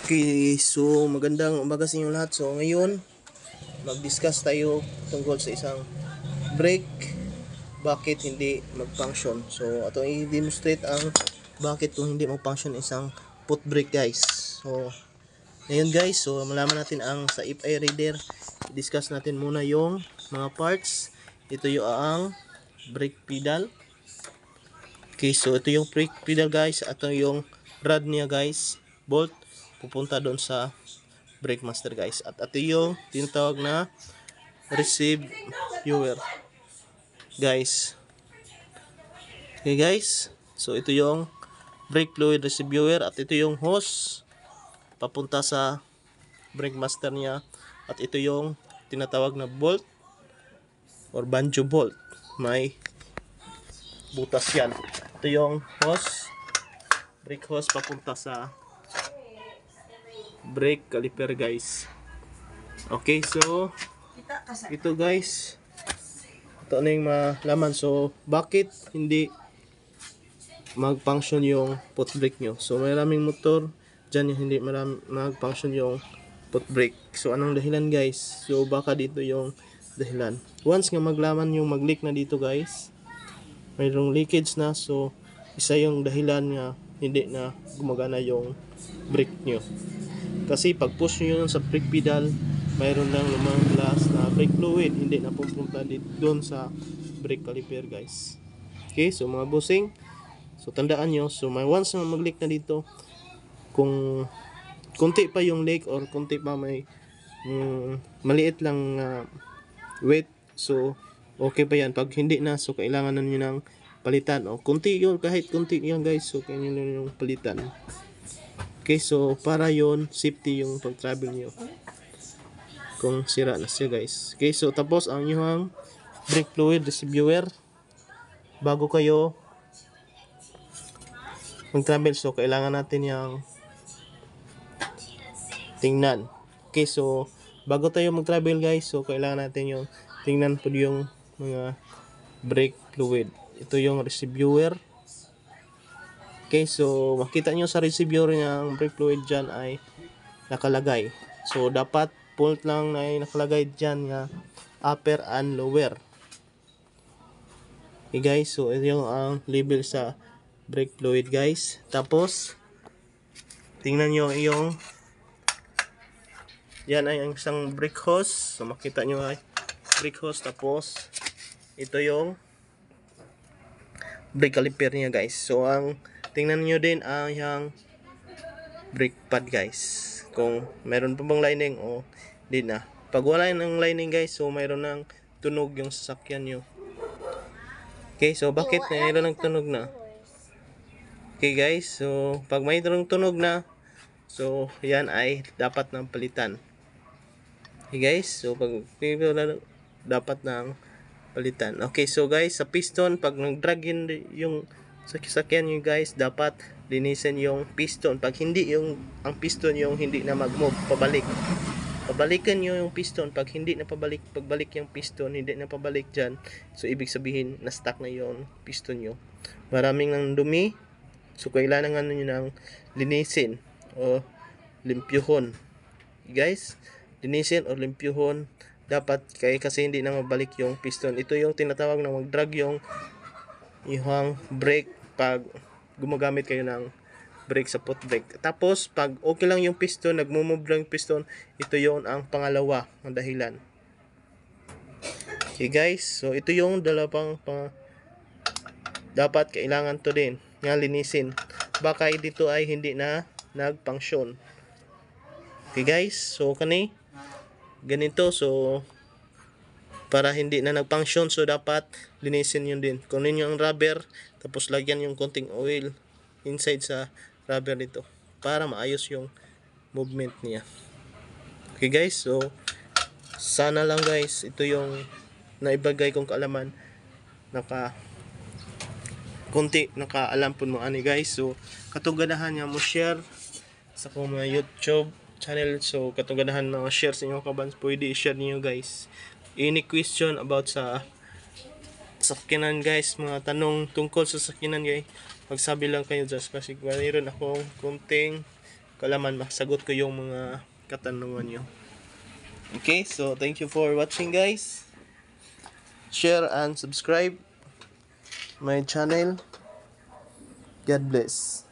Okay, so magandang umaga sa inyo lahat. So ngayon, mag-discuss tayo tungkol sa isang brake, bakit hindi mag-function. So ato i-demonstrate ang bakit kung hindi mag-function isang foot brake, guys. So ngayon guys, so malaman natin ang sa FI reader. I-discuss natin muna yung mga parts. Ito yung ang brake pedal. Okay, so ito yung brake pedal guys. Ito yung rod niya guys, bolt pupunta doon sa brake master guys. At ito yung tinatawag na receive viewer guys. Okay guys, so ito yung brake fluid receive viewer at ito yung hose papunta sa brake master niya. At ito yung tinatawag na bolt or banjo bolt. May butas yan. Ito yung hose, brake hose papunta sa brake caliper guys. Okay, so ito guys, ito na yung malaman. So bakit hindi mag-function yung foot brake nyo? So maraming motor dyan yung hindi mag-function yung foot brake. So anong dahilan guys? So baka dito yung dahilan. Once nga maglaman yung mag-leak na dito guys, mayroong leakage na, so isa yung dahilan nga hindi na gumagana yung brake nyo. Kasi pag push nyo yun sa brake pedal, mayroon lang lumang glass na brake fluid, hindi na pupunta doon sa brake caliper guys. Okay, so mga bossing, so tandaan nyo, so may once na mag-leak na dito, kung konti pa yung leak or konti pa may maliit lang weight, so okay pa yan. Pag hindi na, so kailangan na nyo ng palitan, o konti yun, kahit konti yun guys, so kailangan nyo yung palitan. Okay, so para yon safety yung pag-travel nyo kung sira na siya guys. Okay, so tapos ang inyong brake fluid receiver bago kayo mag-travel, so kailangan natin yung tingnan. Okay, so bago tayo mag-travel guys, so kailangan natin yung tingnan po yung mga brake fluid. Ito yung receiver. Okay, so makita nyo sa receiver niya ang brake fluid dyan ay nakalagay. So dapat bolt lang na ay nakalagay dyan nga upper and lower. Okay guys, so ito yung ang label sa brake fluid guys. Tapos tingnan nyo yung yan ay ang isang brake hose. So makita nyo ay brake hose. Tapos ito yung brake caliper niya guys. So ang tingnan nyo din ang yung brake pad guys, kung meron pa bang lining o di na. Pag wala ng lining guys, so mayroon ng tunog yung sasakyan nyo. Okay, so bakit mayroon ng tunog na? Okay guys, so pag mayroon tunog na, so yan ay dapat ng palitan. Okay guys, so pag dapat ng palitan. Okay, so guys, sa piston, pag nag-drag yun yung sasakyan nyo guys, dapat linisin yung piston. Pag hindi ang piston yung hindi na mag-move pabalik, pabalikan nyo yung piston. Pag hindi na pagbalik yung piston, hindi na pabalik dyan, so ibig sabihin na stuck na yung piston nyo, maraming ng dumi, so kailangan nyo ng linisin o limpyuhon guys. Linisin o limpyuhon dapat kasi hindi na mabalik yung piston. Ito yung tinatawag na mag-drag yung brake pag gumagamit kayo ng brake sa foot brake. Tapos pag okay lang yung piston, nagmo-move lang yung piston, ito yon ang pangalawa na dahilan. Okay guys, so ito yung dalawang dapat kailangan to din nga linisin, baka dito ay hindi na nag-function. Okay guys, so ganito, so para hindi na nag-function, so dapat linisin yun din. Kunin yung rubber, tapos lagyan yung konting oil inside sa rubber nito para maayos yung movement niya. Okay guys, so sana lang guys, ito yung naibagay kong kaalaman, nakaalam po mo ani guys. So katugadahan nga mo share sa akong mga YouTube channel, so katugadahan na share sa inyo kabans, pwede i-share niyo guys. Any question about sa sakyanan guys, mga tanong tungkol sa sakyanan guys, magsabi lang kayo just kasi mayroon akong konting kalaman masagot ko yung mga katanungan nyo. Okay, so thank you for watching guys. Share and subscribe my channel. God bless.